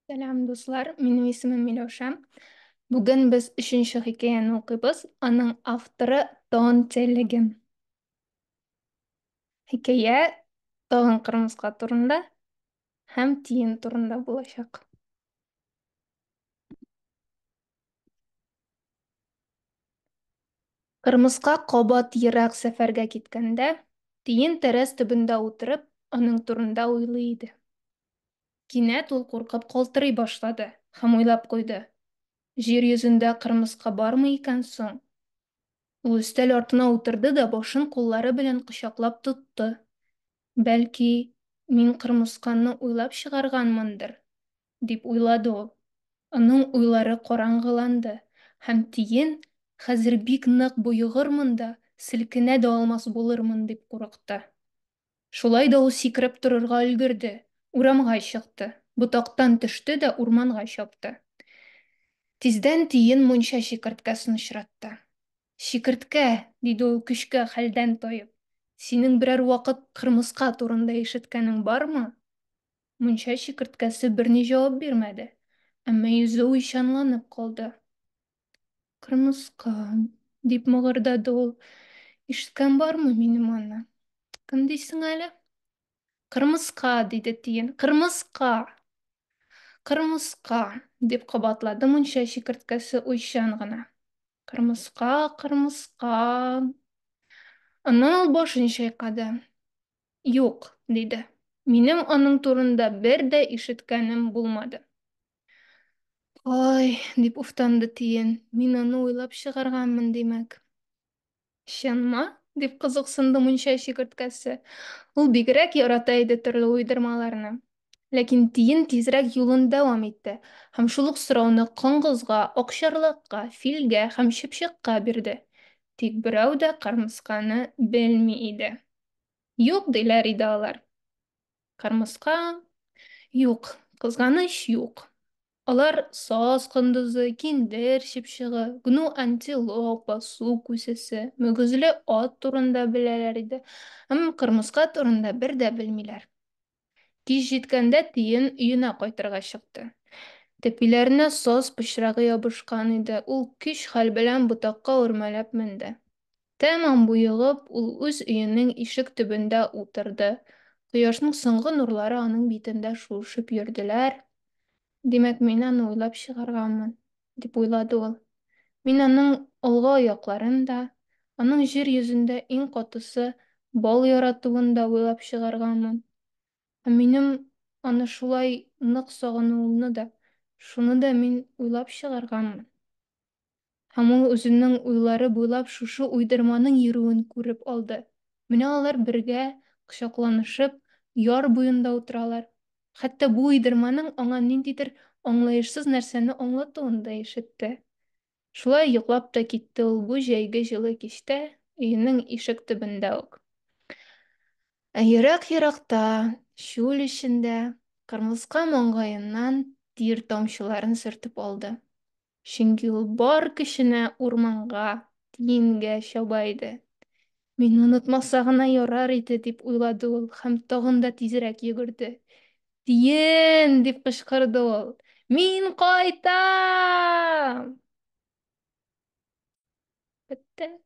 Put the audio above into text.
Selam dostlar, benim ismim Miloşem. Bugün biz üçüncü hikayeni okuyuz. Onun avtoru Don Çeligin. Hikaye Doğan Kırmızı turunda hem tiyin turunda bulacak. Kırmızıga qobat yirak seferge kitkende, tiyin teres tübünde oturup, onun turunda uyluydu. Кинәт ул куркып калтырый башлады һәм уйлап куйды. Җир йөзендә кырмыска бармы икән соң? Ул өстәл артына утырды да башын куллары белән кочаклап тотты. Бәлки, мин кырмысканы уйлап чыгарганмындыр, дип уйлады ул. Аның уйлары караңгыланды, һәм тиен хәзер бик нык боегырмын да, селкенә дә алмас булырмын дип курыкты. Шулай да ул сикереп торырга өлгерде, урамга чыкты, ботактан төште дә урманга чапты. Тиздән тиен мунча чикерткәсен очратты. Шикерткә, диде ул көчкә хәлдән тайып. Синең берәр вакыт кырмыска турында ишеткәнең бармы? Мунча шикерткәсе берни җавап бирмәде, әмма йөзе уйчанланып калды. Кырмыска, дип мыгырдады ул. Ишеткән бармы минем аны? Кем дисең әле? Кырмыска, диде тиен. Кырмыска, кырмыска, дип кабатлады мунча шикерткәсе уйчан гына. Кырмыска, кырмыска. Аннан ул башын чайкады. Юк, диде. Минем аның турында бер дә ишеткәнем булмады. Ой, дип уфтанды тиен. Мин аны уйлап чыгарганмын димәк. Чынмы? Дип кызыксынды мунча чикерткәсе. Ул бигрәк ярата иде төрле уйдырмаларны. Ләкин тиен тизрәк юлын дәвам итте һәм шул ук сорауны коңгызга, акчарлакка, филгә һәм чыпчыкка бирде. Тик берәү дә кырмысканы белми иде. Юк, диләр иде алар. Кырмыска? Юк, кызганыч юк. Алар саз кындызы, киндер чыпчыгы, гну антилопа, су күсесе, мөгезле ат турында беләләр иде. Һәм кырмыска турында бер дә белмиләр. Кич җиткәндә тиен өенә кайтырга чыкты. Тәпиләренә саз пычрагы ябышкан иде. Ул көч-хәл белән ботакка үрмәләп менде. Тәмам буйыгып, ул үз өйенең ишек төбендә утырды. Кояшның соңгы нурлары аның битендә шуышып йөрделәр. Димәк, мин аны уйлап чыгарганмын, дип уйлады ул. Мин аның алга аякларын да, аның җир йөзендә иң катысы бал яратуын да уйлап чыгарганмын. Һәм минем аны шулай нык сагынуымны да, шуны да мин уйлап чыгарганмын. Һәм ул үзенең уйлары буйлап шушы уйдырманың йөрүен күреп алды. Менә алар бергә, кочакланышып, яр буенда утыралар. Хәтта бу уйдырманың аңа ниндидер аңлаешсыз нәрсәне аңлатуын да ишетте. Шулай йоклап та китте ул бу җәйге җылы кичтә, өенең ишек төбендә үк. Ә ерак-еракта, чүл эчендә, кырмыска маңгаеннан тир тамчыларын сөртеп алды. Чөнки ул бар көченә урманга, тиенгә чаба иде. Мин онытмаса гына ярар иде, дип уйлады ул һәм тагын да тизрәк йөгерде. Тиен! Дип кычкырды ул. Мин кайтам! Бетте.